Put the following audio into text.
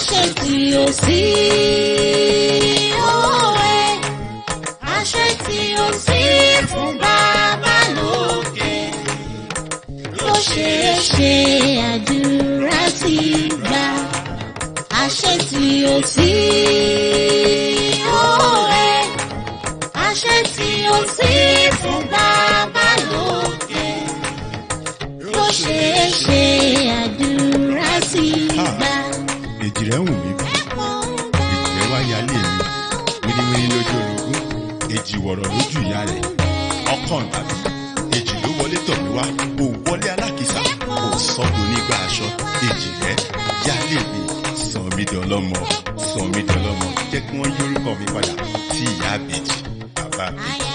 àṣẹ tí ó sí òwe, àṣẹ tí ó sí fún bàbá lókè, ló ṣeé ṣe àdúrà ti gbà. Àṣẹ tí ó sí òwe, àṣẹ tí ó sí fún bàbá lókè, ló ṣeé ṣe àdúrà ti gbà. Èjì rẹ̀ wù mí bí, èjì rẹ̀ wá yálé mi, wíníwíní lójú ológun, èjì wọ̀rọ̀ lójú ìyá rẹ̀, ọkàn tàbí èjì ló wọlé tọ̀ mí wá, kò wọlé alákìsà, kò sọ́dọ̀ nígbà aṣọ, èjì rẹ̀ yálé mi, sọ mí dọlọ́mọ, sọ mí dọlọ́mọ, jẹ́ kí wọ́n yí orúkọ mi padà sí ìyá àbèjì, bàbá àbèjì.